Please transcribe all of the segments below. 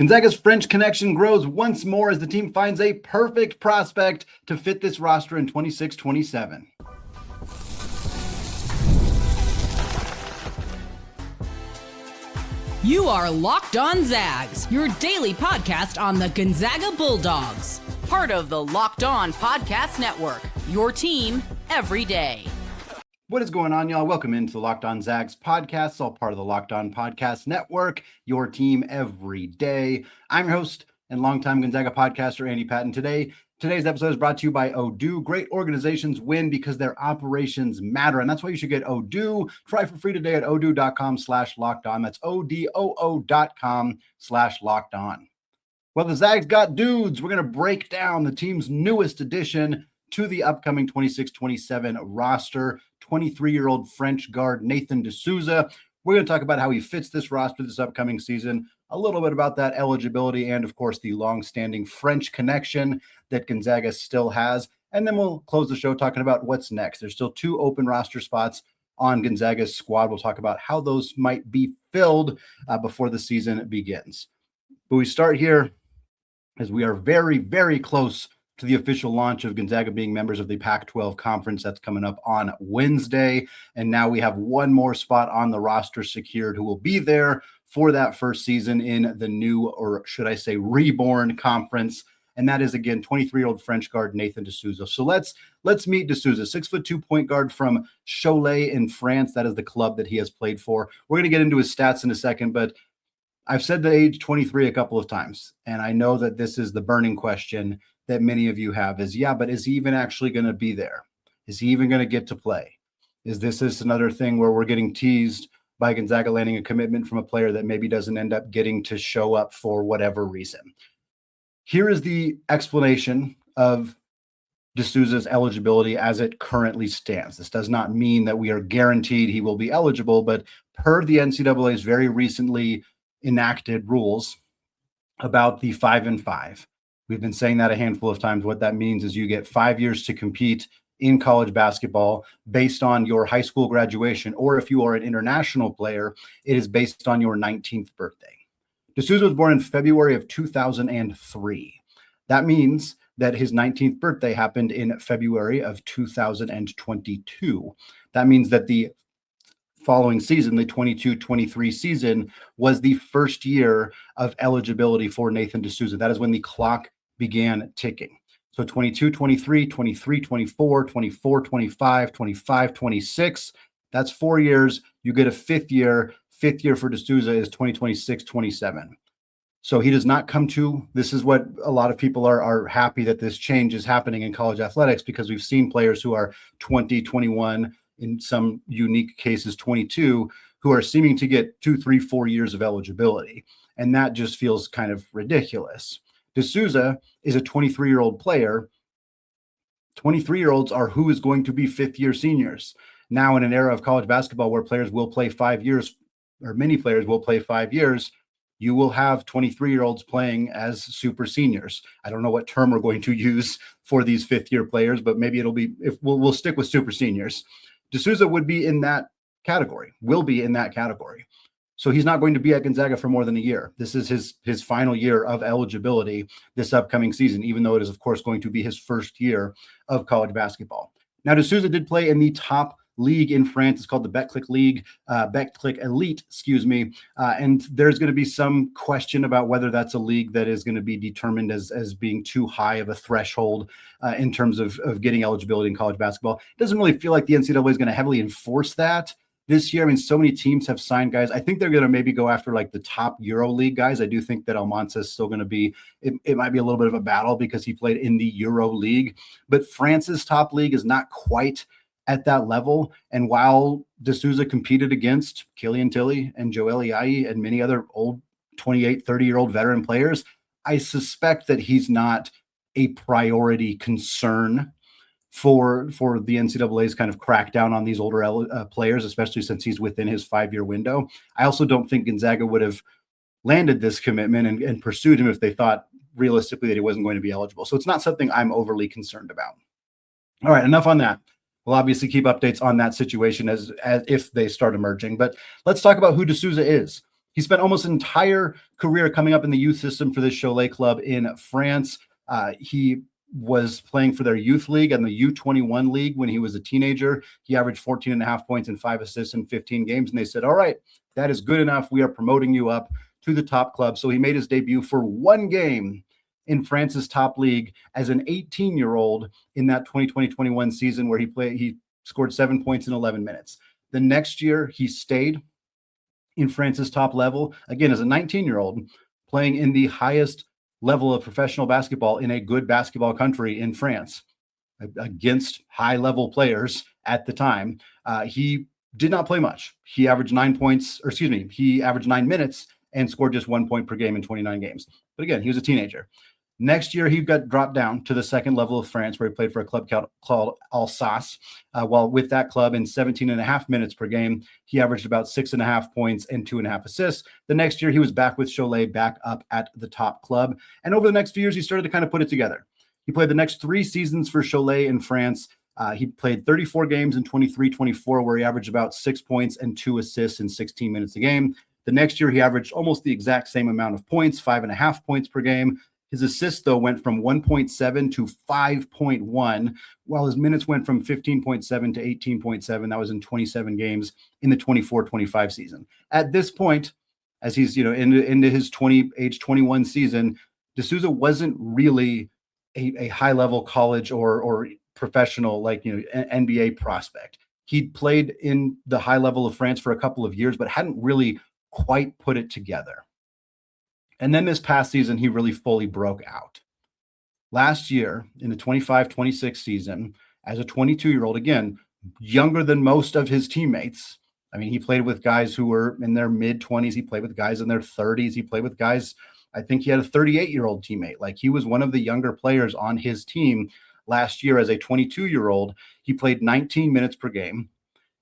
Gonzaga's French connection grows once more as the team finds a perfect prospect to fit this roster in 26-27. You are Locked On Zags, your daily podcast on the Gonzaga Bulldogs. Part of the Locked On Podcast Network, your team every day. What is going on, y'all? Welcome into the Locked On Zags podcast, all part of the Locked On Podcast Network, your team every day. I'm your host and longtime Gonzaga podcaster, Andy Patton. Today's episode is brought to you by Odoo. Great organizations win because their operations matter, and that's why you should get Odoo. Try for free today at odoo.com/lockedon. That's odoo.com/lockedon. Well, the Zags got dudes. We're going to break down the team's newest addition to the upcoming 26-27 roster, 23-year-old French guard Nathan De Sousa. We're going to talk about how he fits this roster this upcoming season, a little bit about that eligibility, and of course the long-standing French connection that Gonzaga still has. And then we'll close the show talking about what's next. There's still 2 open roster spots on Gonzaga's squad. We'll talk about how those might be filled before the season begins. But we start here as we are very, very close to the official launch of Gonzaga being members of the Pac-12 conference. That's coming up on Wednesday. And now we have one more spot on the roster secured who will be there for that first season in the new, or should I say reborn, conference. And that is, again, 23-year-old French guard Nathan De Sousa. So let's meet De Sousa, 6'2" point guard from Cholet in France. That is the club that he has played for. We're going to get into his stats in a second, but I've said the age 23 a couple of times, and I know that this is the burning question that many of you have is, yeah, but is he even actually going to be there? Is he even going to get to play? Is this another thing where we're getting teased by Gonzaga landing a commitment from a player that maybe doesn't end up getting to show up for whatever reason? Here is the explanation of De Sousa's eligibility as it currently stands. This does not mean that we are guaranteed he will be eligible, but per the NCAA's very recently enacted rules about the 5-and-5, we've been saying that a handful of times. What that means is you get 5 years to compete in college basketball based on your high school graduation, or if you are an international player, it is based on your 19th birthday. De Sousa was born in February of 2003. That means that his 19th birthday happened in February of 2022. That means that the following season, the 22-23 season, was the first year of eligibility for Nathan De Sousa. That is when the clock began ticking. So 22-23, 23-24, 24-25, 25-26. That's 4 years. You get a fifth year. Fifth year for De Sousa is 2026-27. So he does not come to, this is what a lot of people are happy that this change is happening in college athletics, because we've seen players who are 20, 21, in some unique cases 22, who are seeming to get 2, 3, 4 years of eligibility. And that just feels kind of ridiculous. De Sousa is a 23-year-old player. 23-year-olds are who is going to be fifth-year seniors. Now, in an era of college basketball where players will play 5 years, or many players will play 5 years, you will have 23-year-olds playing as super seniors. I don't know what term we're going to use for these fifth-year players, but maybe it'll be, if we'll stick with super seniors. De Sousa would be in that category, will be in that category. So he's not going to be at Gonzaga for more than a year. This is his final year of eligibility this upcoming season, even though it is, of course, going to be his first year of college basketball. Now, De Sousa did play in the top league in France. It's called the Betclic League, Betclic Elite, and there's going to be some question about whether that's a league that is going to be determined as being too high of a threshold in terms of getting eligibility in college basketball. It doesn't really feel like the NCAA is going to heavily enforce that this year. I mean, so many teams have signed guys. I think they're going to maybe go after like the top Euro League guys. I do think that Almanza is still going to be, it might be a little bit of a battle because he played in the Euro League, but France's top league is not quite at that level. And while De Sousa competed against Killian Tilly and Joel Iayi and many other old 28, 30-year-old veteran players, I suspect that he's not a priority concern for the NCAA's kind of crackdown on these older players, especially since he's within his 5-year window. I also don't think Gonzaga would have landed this commitment and pursued him if they thought realistically that he wasn't going to be eligible. So it's not something I'm overly concerned about. All right, enough on that. We'll obviously keep updates on that situation as if they start emerging. But let's talk about who De Sousa is. He spent almost an entire career coming up in the youth system for this Cholet club in France. He was playing for their youth league and the U21 league when he was a teenager. He averaged 14 and a half points and 5 assists in 15 games. And they said, all right, that is good enough. We are promoting you up to the top club. So he made his debut for one game in France's top league as an 18-year-old in that 2020-21 season where he scored 7 points in 11 minutes. The next year he stayed in France's top level, again, as a 19-year-old, playing in the highest level of professional basketball in a good basketball country in France against high-level players at the time. He did not play much. He averaged 9 minutes and scored just 1 point per game in 29 games. But again, he was a teenager. Next year, he got dropped down to the second level of France, where he played for a club called Alsace. While with that club in 17 and a half minutes per game, he averaged about 6.5 points and 2.5 assists. The next year, he was back with Cholet, back up at the top club. And over the next few years, he started to kind of put it together. He played the next 3 seasons for Cholet in France. He played 34 games in 23-24, where he averaged about 6 points and 2 assists in 16 minutes a game. The next year, he averaged almost the exact same amount of points, 5.5 points per game. His assists, though, went from 1.7 to 5.1, while his minutes went from 15.7 to 18.7. That was in 27 games in the 24-25 season. At this point, as he's into his age 21 season, De Sousa wasn't really a high-level college or professional NBA prospect. He'd played in the high level of France for a couple of years, but hadn't really quite put it together. And then this past season, he really fully broke out. Last year, in the 25-26 season, as a 22-year-old, again, younger than most of his teammates. I mean, he played with guys who were in their mid-20s. He played with guys in their 30s. He played with guys, I think he had a 38-year-old teammate. Like, he was one of the younger players on his team last year as a 22-year-old. He played 19 minutes per game,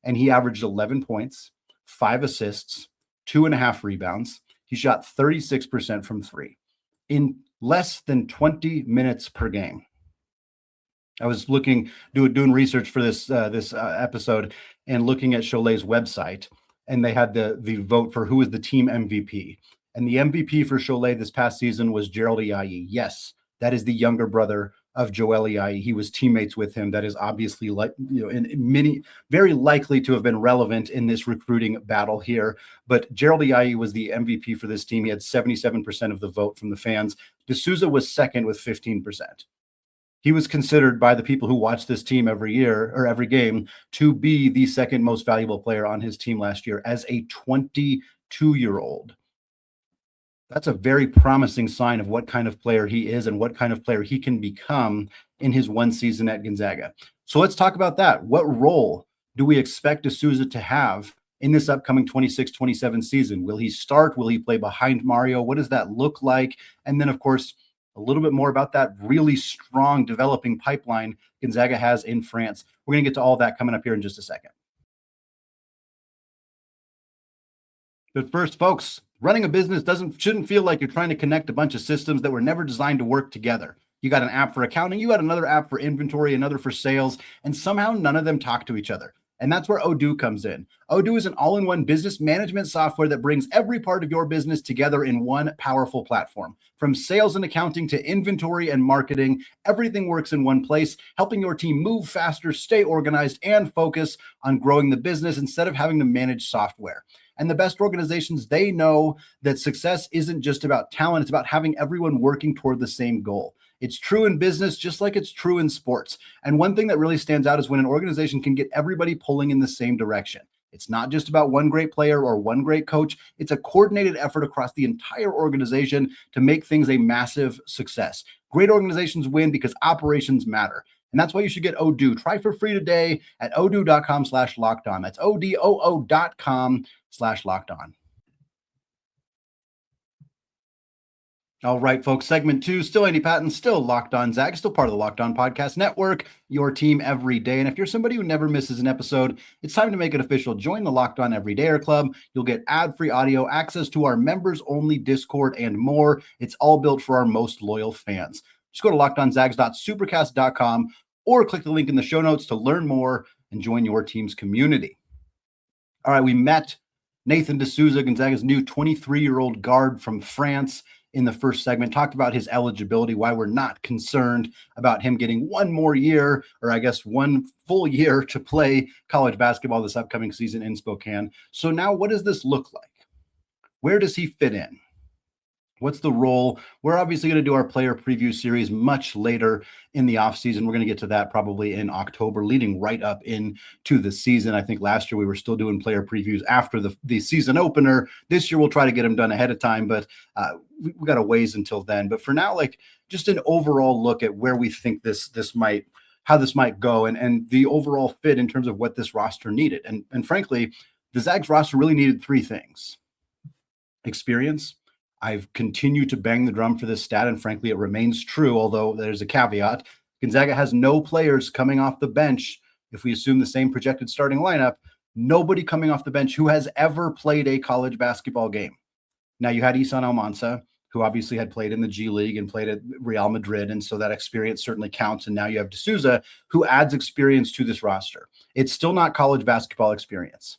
and he averaged 11 points, 5 assists, 2.5 rebounds. He shot 36% from 3 in less than 20 minutes per game. I was doing research for this episode and looking at Cholet's website, and they had the vote for who was the team MVP. And the MVP for Cholet this past season was Gerald Iayi. Yes, that is the younger brother of Joel Iayi. He was teammates with him. That is obviously very likely to have been relevant in this recruiting battle here. But Gerald Iayi was the MVP for this team. He had 77% of the vote from the fans. De Sousa was second with 15%. He was considered by the people who watch this team every year or every game to be the second most valuable player on his team last year as a 22-year-old. That's a very promising sign of what kind of player he is and what kind of player he can become in his one season at Gonzaga. So let's talk about that. What role do we expect De Sousa to have in this upcoming 26-27 season? Will he start? Will he play behind Mario? What does that look like? And then, of course, a little bit more about that really strong developing pipeline Gonzaga has in France. We're going to get to all that coming up here in just a second. But first, folks, running a business shouldn't feel like you're trying to connect a bunch of systems that were never designed to work together. You got an app for accounting, you got another app for inventory, another for sales, and somehow none of them talk to each other. And that's where Odoo comes in. Odoo is an all-in-one business management software that brings every part of your business together in one powerful platform. From sales and accounting to inventory and marketing, everything works in one place, helping your team move faster, stay organized, and focus on growing the business instead of having to manage software. And the best organizations, they know that success isn't just about talent. It's about having everyone working toward the same goal. It's true in business, just like it's true in sports. And one thing that really stands out is when an organization can get everybody pulling in the same direction. It's not just about one great player or one great coach. It's a coordinated effort across the entire organization to make things a massive success. Great organizations win because operations matter. And that's why you should get Odoo. Try for free today at odoo.com/lockedon. That's odoo.com/lockedon. All right, folks, segment 2, still Andy Patton, still Locked On Zags, still part of the Locked On Podcast Network, your team every day. And if you're somebody who never misses an episode, it's time to make it official. Join the Locked On Everydayer Club. You'll get ad-free audio, access to our members-only Discord, and more. It's all built for our most loyal fans. Just go to lockedonzags.supercast.com or click the link in the show notes to learn more and join your team's community. All right, we met Nathan De Sousa, Gonzaga's new 23-year-old guard from France, in the first segment, talked about his eligibility, why we're not concerned about him getting one more year, or I guess one full year to play college basketball this upcoming season in Spokane. So now what does this look like? Where does he fit in? What's the role? We're obviously going to do our player preview series much later in the offseason. We're going to get to that probably in October, leading right up into the season. I think last year we were still doing player previews after the season opener. This year we'll try to get them done ahead of time, but we got a ways until then. But for now, like just an overall look at where we think how this might go and the overall fit in terms of what this roster needed. And frankly, the Zags roster really needed three things: experience. I've continued to bang the drum for this stat, and frankly, it remains true, although there's a caveat. Gonzaga has no players coming off the bench, if we assume the same projected starting lineup, nobody coming off the bench who has ever played a college basketball game. Now, you had Isiah Harwell, who obviously had played in the G League and played at Real Madrid, and so that experience certainly counts. And now you have De Sousa, who adds experience to this roster. It's still not college basketball experience,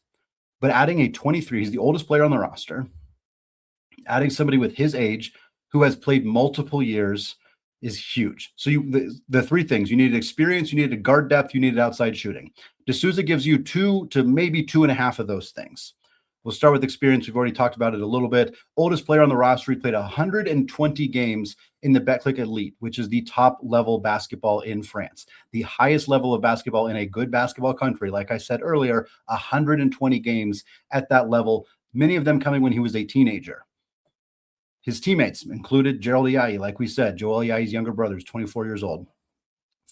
but adding a 23, he's the oldest player on the roster, adding somebody with his age who has played multiple years is huge. So the three things: you needed experience, you needed guard depth, you needed outside shooting. De Sousa gives you 2 to maybe 2.5 of those things. We'll start with experience. We've already talked about it a little bit. Oldest player on the roster. He played 120 games in the Betclic Elite, which is the top level basketball in France, the highest level of basketball in a good basketball country. Like I said earlier, 120 games at that level, many of them coming when he was a teenager. His teammates included Gerald Iayi, like we said, Joel Iayi's younger brother is 24 years old.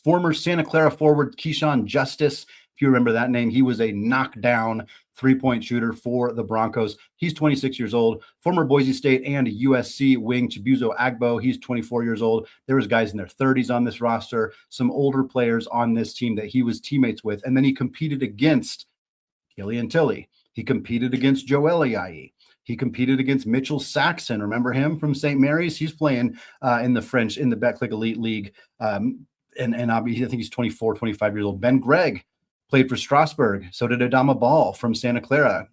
Former Santa Clara forward Keyshawn Justice, if you remember that name, he was a knockdown three-point shooter for the Broncos. He's 26 years old. Former Boise State and USC wing Chibuzo Agbo, he's 24 years old. There was guys in their 30s on this roster, some older players on this team that he was teammates with. And then he competed against Killian Tilly. He competed against Joel Iayi. He competed against Mitchell Saxon. Remember him from St. Mary's? He's playing in the Betclic Elite League. And obviously, I think he's 24, 25 years old. Ben Gregg played for Strasbourg. So did Adama Ball from Santa Clara.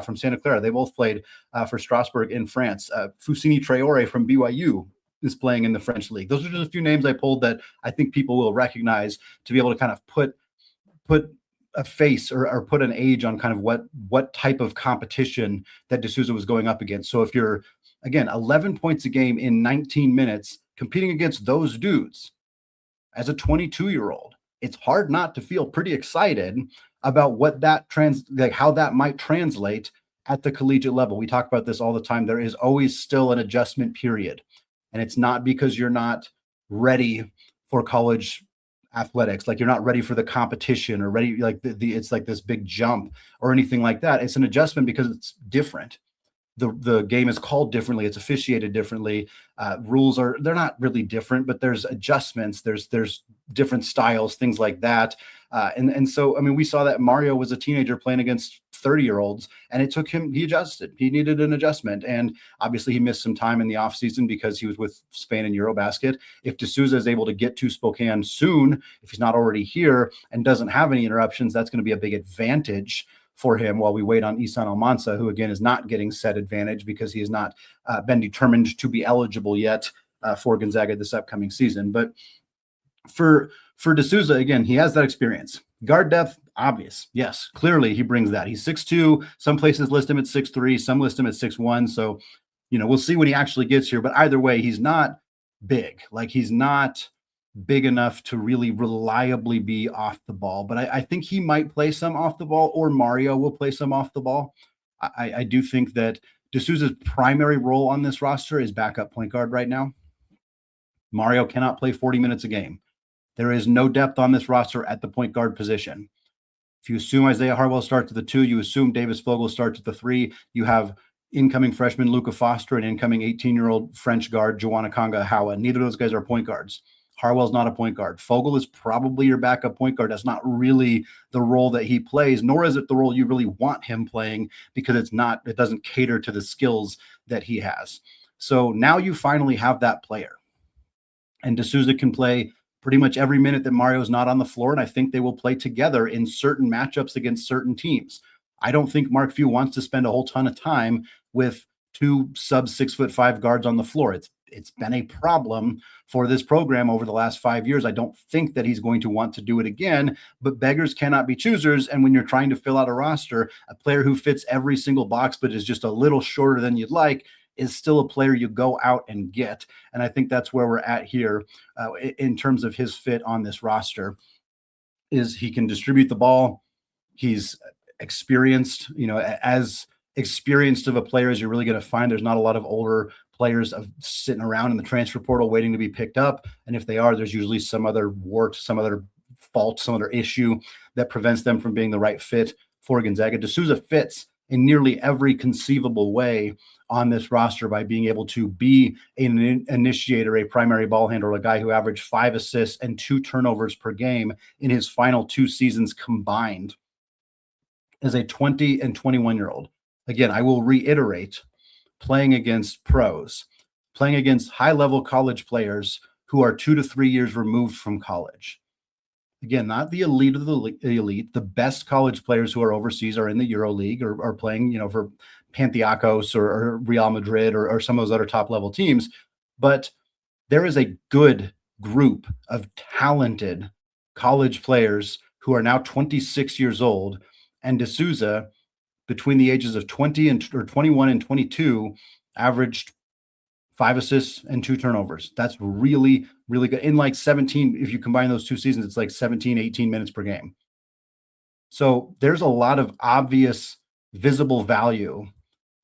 From Santa Clara. They both played for Strasbourg in France. Foussini Traore from BYU is playing in the French league. Those are just a few names I pulled that I think people will recognize to be able to kind of put a face or put an age on kind of what type of competition that De Sousa was going up against. So if you're, again, 11 points a game in 19 minutes competing against those dudes as a 22-year-old, it's hard not to feel pretty excited about what that how that might translate at the collegiate level. We talk about this all the time. There is always still an adjustment period, and it's not because you're not ready for college athletics, like you're not ready for the competition or ready, like it's like this big jump or anything like that. It's an adjustment because it's different. The game is called differently. It's officiated differently. Rules they're not really different, but there's adjustments. There's different styles, things like that. And so, I mean, we saw that Mario was a teenager playing against 30-year-olds, and it took him, he adjusted. He needed an adjustment. And obviously he missed some time in the offseason because he was with Spain and Eurobasket. If De Sousa is able to get to Spokane soon, if he's not already here and doesn't have any interruptions, that's going to be a big advantage for him while we wait on Isiah Harwell, who again is not getting set advantage because he has not been determined to be eligible yet for Gonzaga this upcoming season. But for De Sousa, again, he has that experience. Guard depth, obvious. Yes, clearly he brings that. He's 6'2". Some places list him at 6'3". Some list him at 6'1". So, we'll see when he actually gets here. But either way, he's not big. Like, he's not big enough to really reliably be off the ball. But I think he might play some off the ball, or Mario will play some off the ball. I do think that De Sousa's primary role on this roster is backup point guard right now. Mario cannot play 40 minutes a game. There is no depth on this roster at the point guard position. If you assume Isiah Harwell starts at the 2, you assume Davis Fogle starts at the 3, you have incoming freshman Luca Foster and incoming 18-year-old French guard Joanna Konga-Hawa. Neither of those guys are point guards. Harwell's not a point guard. Fogle is probably your backup point guard. That's not really the role that he plays, nor is it the role you really want him playing, because it doesn't cater to the skills that he has. So now you finally have that player. And De Sousa can play pretty much every minute that Mario's not on the floor, and I think they will play together in certain matchups against certain teams. I don't think Mark Few wants to spend a whole ton of time with two sub 6'5" guards on the floor. It's been a problem for this program over the last 5 years. I don't think that he's going to want to do it again, but beggars cannot be choosers. And when you're trying to fill out a roster, a player who fits every single box but is just a little shorter than you'd like is still a player you go out and get. And I think that's where we're at here in terms of his fit on this roster. Is he can distribute the ball. He's experienced, as experienced of a player as you're really going to find. There's not a lot of older players sitting around in the transfer portal waiting to be picked up. And if they are, there's usually some other wart, some other fault, some other issue that prevents them from being the right fit for Gonzaga. De Sousa fits in nearly every conceivable way on this roster by being able to be an initiator, a primary ball handler, a guy who averaged 5 assists and 2 turnovers per game in his final 2 seasons combined as a 20 and 21-year-old. Again, I will reiterate, playing against pros, playing against high-level college players who are 2 to 3 years removed from college. Again, not the elite of the elite. The best college players who are overseas are in the EuroLeague or are playing, for Panathinaikos or Real Madrid or some of those other top-level teams. But there is a good group of talented college players who are now 26 years old, and De Sousa, between the ages of 21 and 22, averaged 5 assists and 2 turnovers. That's really, really good. In like 17, if you combine those 2 seasons, it's like 17, 18 minutes per game. So there's a lot of obvious, visible value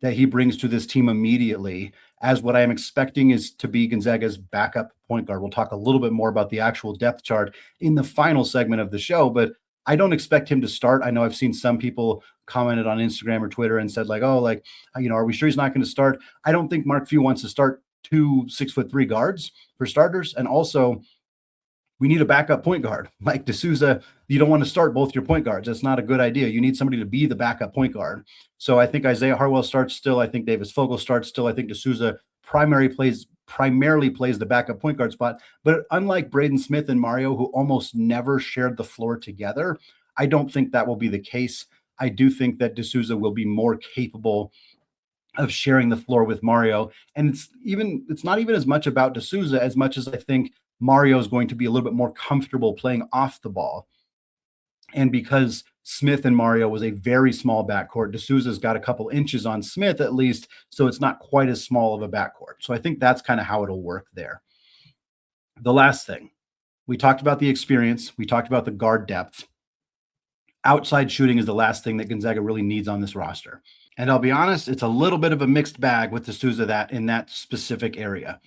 that he brings to this team immediately as what I am expecting is to be Gonzaga's backup point guard. We'll talk a little bit more about the actual depth chart in the final segment of the show, but I don't expect him to start. I know I've seen some people commented on Instagram or Twitter and said are we sure he's not going to start? I don't think Mark Few wants to start 2 6'3" guards for starters. And also we need a backup point guard like De Sousa. You don't want to start both your point guards. That's not a good idea. You need somebody to be the backup point guard. So I think Isiah Harwell starts still. I think Davis Fogle starts still. I think De Sousa primarily plays the backup point guard spot. But unlike Braden Smith and Mario, who almost never shared the floor together, I don't think that will be the case. I do think that De Sousa will be more capable of sharing the floor with Mario. And it's not even as much about De Sousa as much as I think Mario is going to be a little bit more comfortable playing off the ball. And because Smith and Mario was a very small backcourt, De Sousa's got a couple inches on Smith at least, so it's not quite as small of a backcourt. So I think that's kind of how it'll work there. The last thing, we talked about the experience. We talked about the guard depth. Outside shooting is the last thing that Gonzaga really needs on this roster. And I'll be honest, it's a little bit of a mixed bag with De Sousa in that specific area.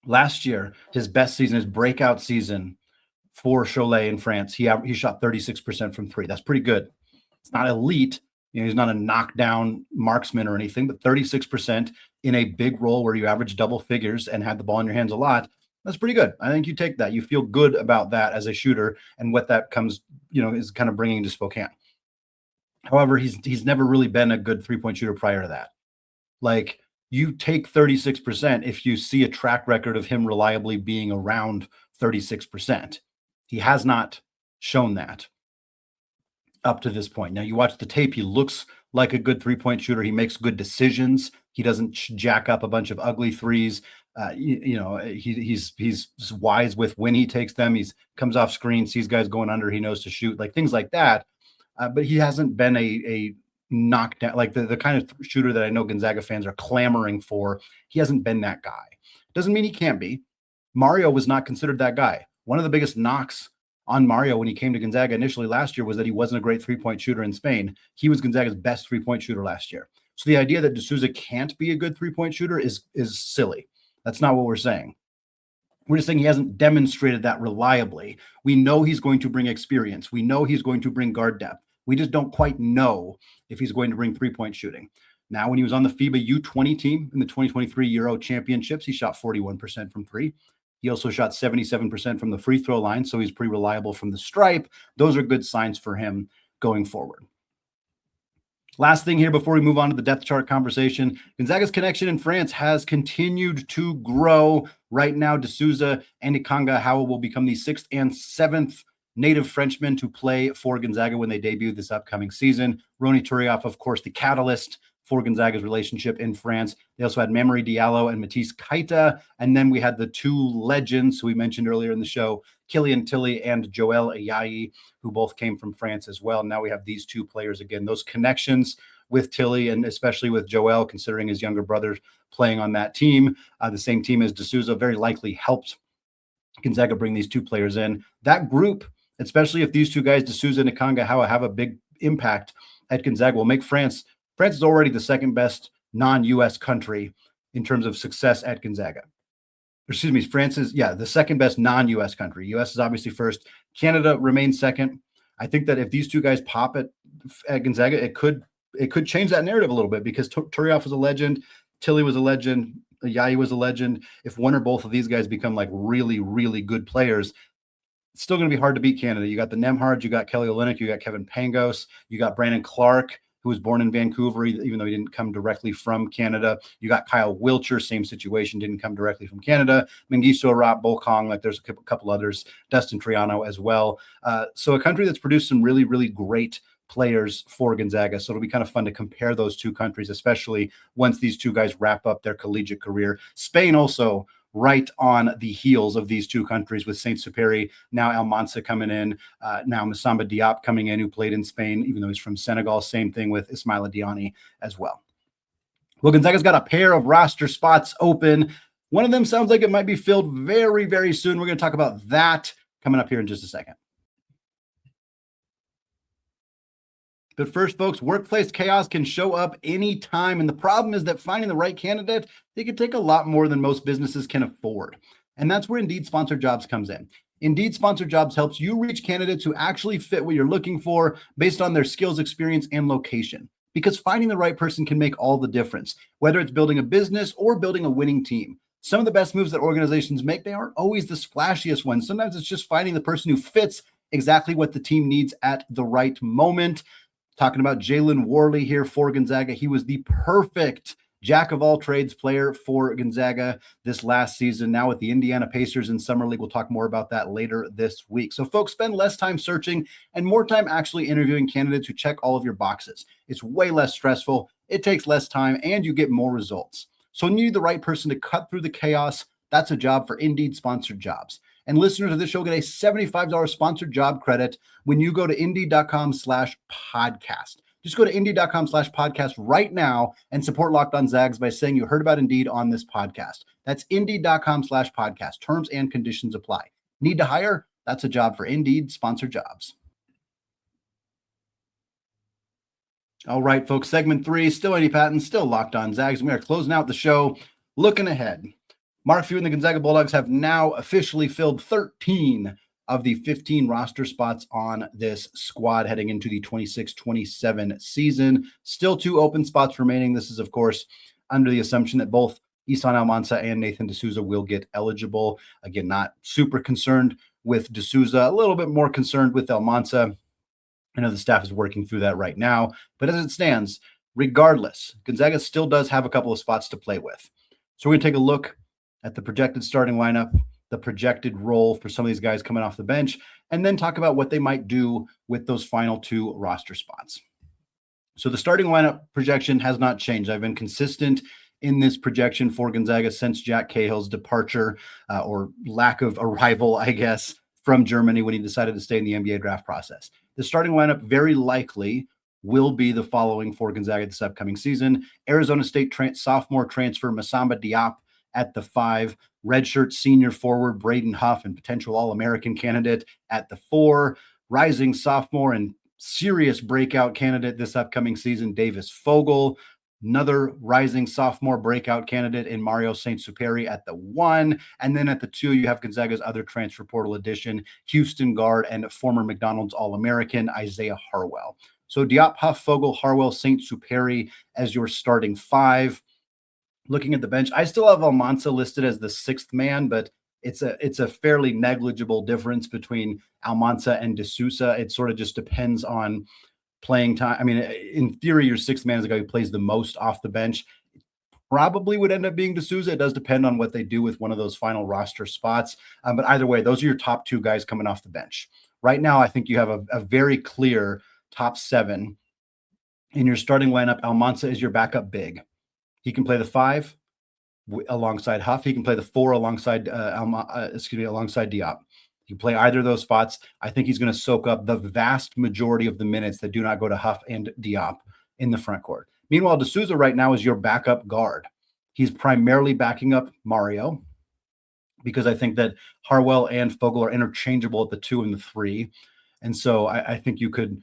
Last year, his best season, his breakout season for Cholet in France, he shot 36% from 3. That's pretty good. It's not elite. He's not a knockdown marksman or anything, but 36% in a big role where you average double figures and had the ball in your hands a lot. That's pretty good. I think you take that. You feel good about that as a shooter and what that comes, is kind of bringing to Spokane. However, he's never really been a good 3-point shooter prior to that. Like, you take 36% if you see a track record of him reliably being around 36%. He has not shown that up to this point. Now, you watch the tape, he looks like a good 3-point shooter. He makes good decisions. He doesn't jack up a bunch of ugly threes. He's wise with when he takes them. He comes off screen, sees guys going under, he knows to shoot, like things like that. But he hasn't been a knockdown, like the kind of shooter that I know Gonzaga fans are clamoring for. He hasn't been that guy. Doesn't mean he can't be. Mario was not considered that guy. One of the biggest knocks on Mario when he came to Gonzaga initially last year was that he wasn't a great 3-point shooter in Spain. He was Gonzaga's best 3-point shooter last year. So the idea that De Sousa can't be a good 3-point shooter is silly. That's not what we're saying. We're just saying he hasn't demonstrated that reliably. We know he's going to bring experience. We know he's going to bring guard depth. We just don't quite know if he's going to bring 3-point shooting. Now, when he was on the FIBA U20 team in the 2023 Euro Championships, he shot 41% from 3. He also shot 77% from the free throw line, so he's pretty reliable from the stripe. Those are good signs for him going forward. Last thing here before we move on to the depth chart conversation, Gonzaga's connection in France has continued to grow. Right now, De Sousa and Isiah Harwell will become the 6th and 7th native Frenchmen to play for Gonzaga when they debut this upcoming season. Rony Turioff, of course, the catalyst for Gonzaga's relationship in France. They also had Mamory Diallo and Matisse Keita. And then we had the two legends who we mentioned earlier in the show, Killian Tilly and Joel Ayayi, who both came from France as well. Now we have these two players again. Those connections with Tilly and especially with Joel, considering his younger brother playing on that team, the same team as De Sousa, very likely helped Gonzaga bring these two players in. That group, especially if these two guys, De Sousa and Nakanga, have a big impact at Gonzaga, will make France is already the second best non-U.S. country in terms of success at Gonzaga. Excuse me, France is, the second best non-U.S. country. U.S. is obviously first. Canada remains second. I think that if these two guys pop at Gonzaga, it could change that narrative a little bit, because Turioff was a legend, Tilly was a legend, Ayayi was a legend. If one or both of these guys become like really, really good players, it's still going to be hard to beat Canada. You got the Nemhards, you got Kelly Olynyk, you got Kevin Pangos, you got Brandon Clark, who was born in Vancouver, even though he didn't come directly from Canada. You got Kyle Wilcher, same situation, didn't come directly from Canada. Mengistu Arap, Bolkong, like there's a couple others, Dustin Triano as well. So a country that's produced some really, really great players for Gonzaga. So it'll be kind of fun to compare those two countries, especially once these two guys wrap up their collegiate career. Spain also right on the heels of these two countries, with Saint-Supery, now Almansa coming in, now Massamba Diop coming in, who played in Spain, even though he's from Senegal. Same thing with Ismaila Diani as well. Well, Gonzaga's got a pair of roster spots open. One of them sounds like it might be filled very, very soon. We're going to talk about that coming up here in just a second. But first, folks, workplace chaos can show up anytime. And the problem is that finding the right candidate, they could take a lot more than most businesses can afford. And that's where Indeed Sponsored Jobs comes in. Indeed Sponsored Jobs helps you reach candidates who actually fit what you're looking for based on their skills, experience, and location. Because finding the right person can make all the difference, whether it's building a business or building a winning team. Some of the best moves that organizations make, they aren't always the splashiest ones. Sometimes it's just finding the person who fits exactly what the team needs at the right moment. Talking about Jalen Worley here for Gonzaga. He was the perfect jack of all trades player for Gonzaga this last season. Now with the Indiana Pacers in Summer League. We'll talk more about that later this week. So folks, spend less time searching and more time actually interviewing candidates who check all of your boxes. It's way less stressful. It takes less time and you get more results. So when you need the right person to cut through the chaos, that's a job for Indeed Sponsored Jobs. And listeners of this show get a $75 sponsored job credit when you go to Indeed.com/podcast. Just go to Indeed.com/podcast right now and support Locked On Zags by saying you heard about Indeed on this podcast. That's Indeed.com/podcast. Terms and conditions apply. Need to hire? That's a job for Indeed Sponsored Jobs. All right, folks, segment 3, still Andy Patton, still Locked On Zags. We are closing out the show, looking ahead. Mark Few and the Gonzaga Bulldogs have now officially filled 13 of the 15 roster spots on this squad heading into the 26-27 season. Still 2 open spots remaining. This is, of course, under the assumption that both Isiah Harwell and Nathan De Sousa will get eligible. Again, not super concerned with De Sousa, a little bit more concerned with Almansa. I know the staff is working through that right now, but as it stands, regardless, Gonzaga still does have a couple of spots to play with. So we're going to take a look at the projected starting lineup, the projected role for some of these guys coming off the bench, and then talk about what they might do with those final 2 roster spots. So the starting lineup projection has not changed. I've been consistent in this projection for Gonzaga since Jack Cahill's departure or lack of arrival, I guess, from Germany when he decided to stay in the NBA draft process. The starting lineup very likely will be the following for Gonzaga this upcoming season. Arizona State sophomore transfer Massamba Diop at the 5, redshirt senior forward Braden Huff and potential All-American candidate at the 4, rising sophomore and serious breakout candidate this upcoming season, Davis Fogle, another rising sophomore breakout candidate in Mario Saint-Supery at the 1, and then at the 2, you have Gonzaga's other transfer portal addition, Houston guard and former McDonald's All-American Isiah Harwell. So Diop, Huff, Fogle, Harwell, Saint-Supery as your starting 5. Looking at the bench, I still have Almansa listed as the 6th man, but it's a fairly negligible difference between Almansa and De Sousa. It sort of just depends on playing time. I mean, in theory, your 6th man is the guy who plays the most off the bench. Probably would end up being De Sousa. It does depend on what they do with one of those final roster spots. But either way, those are your top 2 guys coming off the bench. Right now, I think you have a very clear top 7 in your starting lineup. Almanza is your backup big. He can play the 5 alongside Huff. He can play the 4 alongside alongside Diop. You play either of those spots. I think he's going to soak up the vast majority of the minutes that do not go to Huff and Diop in the front court. Meanwhile, De Sousa right now is your backup guard. He's primarily backing up Mario because I think that Harwell and Fogle are interchangeable at the 2 and the 3. And so I think you could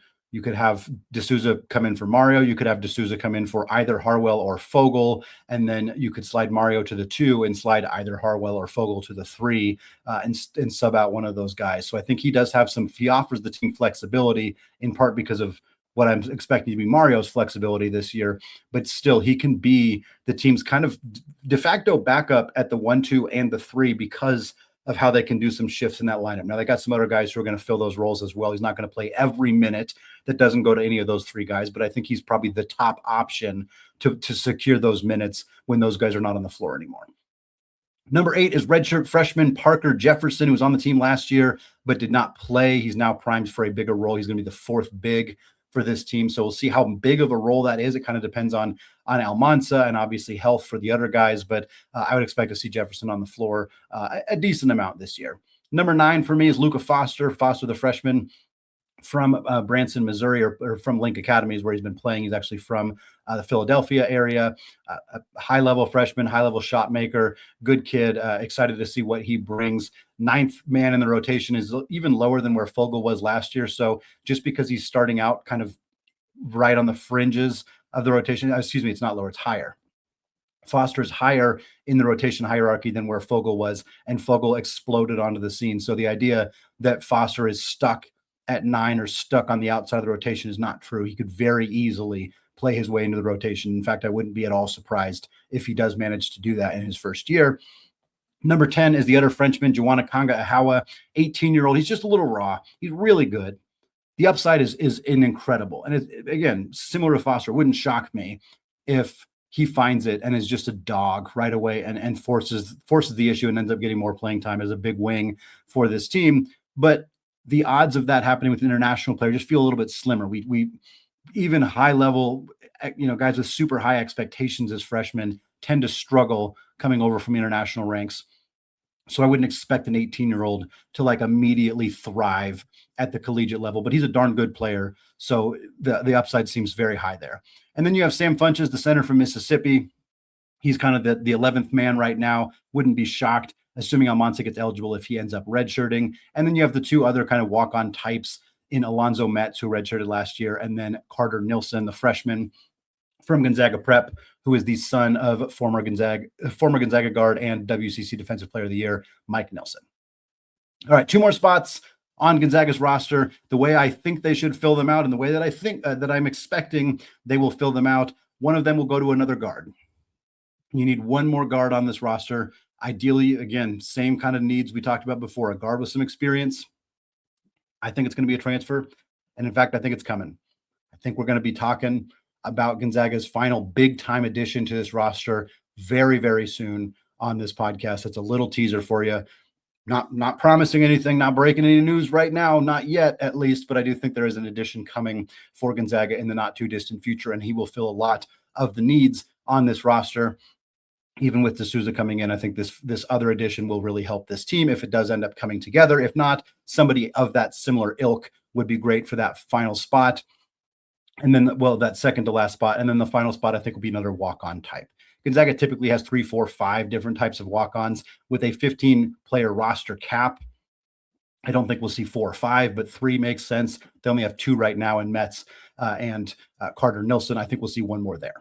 have De Sousa come in for Mario. You could have De Sousa come in for either Harwell or Fogle, and then you could slide Mario to the 2 and slide either Harwell or Fogle to the 3 and sub out one of those guys. So I think he offers the team flexibility, in part because of what I'm expecting to be Mario's flexibility this year, but still he can be the team's kind of de facto backup at the 1, 2, and the 3 because of how they can do some shifts in that lineup. Now they got some other guys who are going to fill those roles as well. He's not going to play every minute that doesn't go to any of those 3 guys, but I think he's probably the top option to secure those minutes when those guys are not on the floor anymore. Number 8 is redshirt freshman Parker Jefferson, who was on the team last year but did not play. He's now primed for a bigger role. He's going to be the 4th big for this team. So we'll see how big of a role that is. It kind of depends on Almanza and obviously health for the other guys, but I would expect to see Jefferson on the floor a decent amount this year. Number 9 for me is Luka Foster, the freshman from Branson, Missouri, or from Link Academies, where he's been playing. He's actually from the Philadelphia area, a high-level freshman, high-level shot maker, good kid. Excited to see what he brings. 9th man in the rotation is even lower than where Fogle was last year. So just because he's starting out kind of right on the fringes of the rotation, it's not lower, it's higher. Foster's higher in the rotation hierarchy than where Fogle was, and Fogle exploded onto the scene. So the idea that Foster is stuck at 9 or stuck on the outside of the rotation is not true. He could very easily play his way into the rotation. In fact, I wouldn't be at all surprised if he does manage to do that in his first year. Number 10 is the other Frenchman, Juwanakanga Ahawa, 18-year-old. He's just a little raw. He's really good. The upside is incredible. And again, similar to Foster, wouldn't shock me if he finds it and is just a dog right away and forces the issue and ends up getting more playing time as a big wing for this team. But the odds of that happening with international players just feel a little bit slimmer. We even high level, guys with super high expectations as freshmen tend to struggle coming over from international ranks. So I wouldn't expect an 18-year-old to immediately thrive at the collegiate level, but he's a darn good player. So the upside seems very high there. And then you have Sam Funches, the center from Mississippi. He's kind of the 11th man right now. Wouldn't be shocked, assuming Almanza gets eligible, if he ends up redshirting. And then you have the 2 other kind of walk-on types in Alonzo Metz, who redshirted last year, and then Carter Nilsson, the freshman from Gonzaga Prep, who is the son of former Gonzaga guard and WCC Defensive Player of the Year, Mike Nilsson. All right, 2 more spots on Gonzaga's roster. The way I think they should fill them out and the way that I think that I'm expecting they will fill them out, one of them will go to another guard. You need 1 more guard on this roster. Ideally, again, same kind of needs we talked about before, a guard with some experience. I think it's going to be a transfer. And in fact, I think it's coming. I think we're going to be talking about Gonzaga's final big-time addition to this roster very, very soon on this podcast. That's a little teaser for you. Not promising anything, not breaking any news right now, not yet at least, but I do think there is an addition coming for Gonzaga in the not-too-distant future, and he will fill a lot of the needs on this roster. Even with De Sousa coming in, I think this other addition will really help this team if it does end up coming together. If not, somebody of that similar ilk would be great for that final spot. And then, that second to last spot. And then the final spot, I think, will be another walk-on type. Gonzaga typically has 3, 4, 5 different types of walk-ons with a 15-player roster cap. I don't think we'll see 4 or 5, but 3 makes sense. They only have 2 right now in Metz and Carter Nilsson. I think we'll see 1 more there.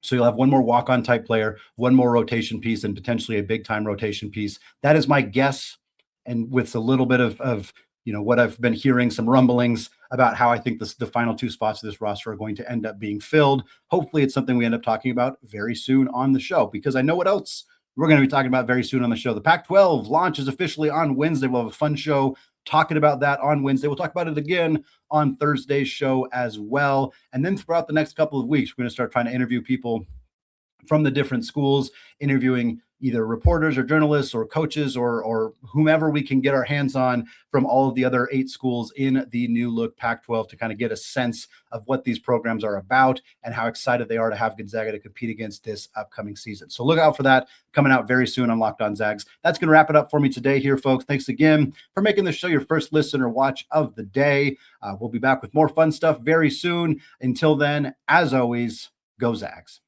So you'll have 1 more walk-on type player, 1 more rotation piece, and potentially a big-time rotation piece. That is my guess. And with a little bit of what I've been hearing, some rumblings about how I think the final 2 spots of this roster are going to end up being filled. Hopefully it's something we end up talking about very soon on the show, because I know what else we're going to be talking about very soon on the show. The Pac-12 launches officially on Wednesday. We'll have a fun show talking about that on Wednesday. We'll talk about it again on Thursday's show as well. And then throughout the next couple of weeks, we're going to start trying to interview people from the different schools, interviewing either reporters or journalists or coaches or whomever we can get our hands on from all of the other 8 schools in the new look Pac-12 to kind of get a sense of what these programs are about and how excited they are to have Gonzaga to compete against this upcoming season. So look out for that coming out very soon on Locked On Zags. That's going to wrap it up for me today here, folks. Thanks again for making the show your first listen or watch of the day. We'll be back with more fun stuff very soon. Until then, as always, go Zags.